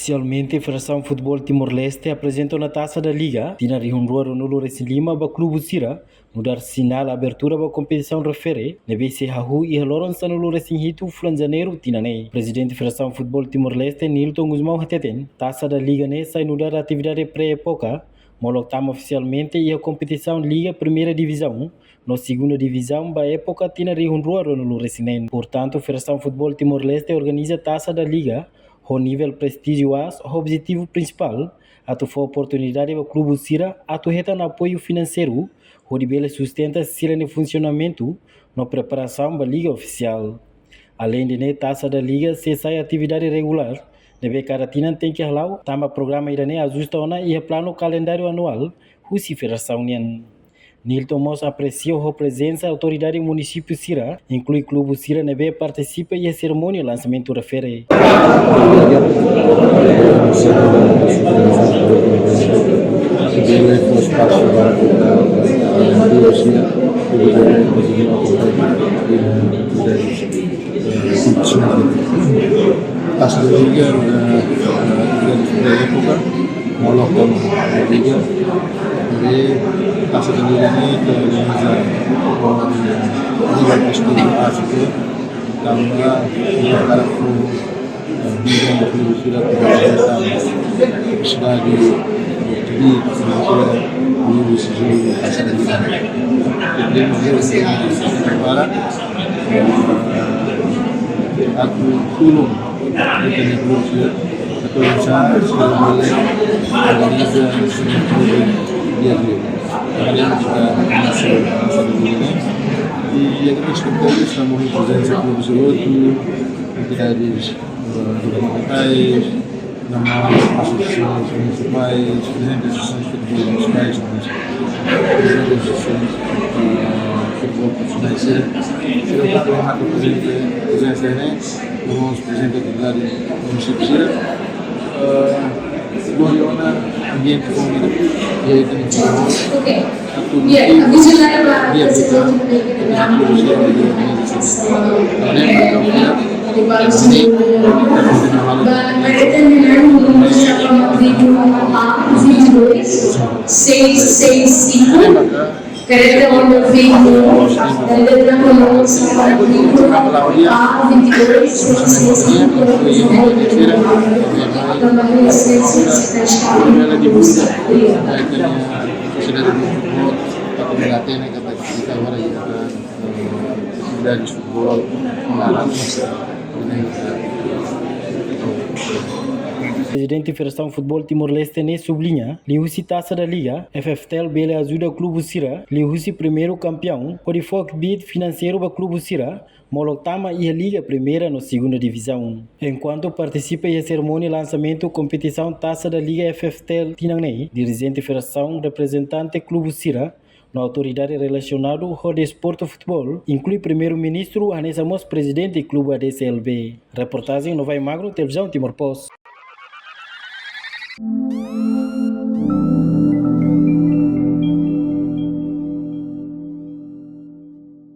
Oficialmente, a Federação de Futebol Timor-Leste apresentou na Taça da Liga, Tina Rihunrua Ronolo Lima, ba Clube Sira, mudar sinal a abertura da competição refere, na BC Hahu e Lawrence no Hito, Flan Janeiro, Tinanei. Presidente da Federação de Futebol Timor-Leste, Nilton Guzmão Hateten, Taça da Liga ne sai mudar a atividade pré-época, moloctamos oficialmente e a competição Liga Primeira Divisão, na segunda divisão, da época, Tina Rihunrua Ronolo Recinem. Portanto, a Federação de Futebol Timor-Leste organiza a Taça da Liga, o nível prestigioso, o objetivo principal, a tu oportunidade para o Clube Sira, a tu reta no apoio financeiro, o de sustenta Sira no funcionamento, na preparação da Liga Oficial. Além de taça da Liga, se sai atividade regular, deve cada tina tem que halau, tama programa irane ajusta ona e plano calendário anual, o se Federação Nian. Nilton Mos aprecia a presença da autoridade do município Sira, inclui Clube Sira nebe participa e a cerimônia de lançamento refere. Taça da Liga da época, molocam a Liga, e Taça da Liga ini terorganiza Liga Prestígio África, tambah para bidang Clube Sira representan cidade di Clube Sira Taça da Liga. Para aku tulung dengan Rusia atau saya sudah boleh organiza dia kemudian kita masuk ini e agradecemos estamos em presença do Clube entidades governamentais, associações municipais, presidentes de associações de futebol municipais, presidentes de associações futebol profissionais. Será o problema do presença do nosso presidente da atividade do município de Sira. Gloriona, ambiente comigo, e aí tem que Querendo o meu filho, ele não conosco, a 22, 65, também ela divulga a sociedade do futebol, a comunidade que participa agora da atividade de futebol na Presidente da Federação de Futebol Timor-Leste ne sublinha, Lihusi Taça da Liga, FFTL bele ajuda o Clube Sira, Lihusi primeiro campeão, pode focar bid financeiro para o Clube Sira, Molotama e a Liga Primeira na segunda divisão. Enquanto participa em cerimônia de lançamento competição Taça da Liga FFTL Tinanei, dirigente da Federação, representante Clube Sira, na autoridade relacionada ao desporto futebol, inclui primeiro-ministro Hannes Amos, presidente do Clube ADCLB. Reportagem Nova Magro, Televisão Timor Post.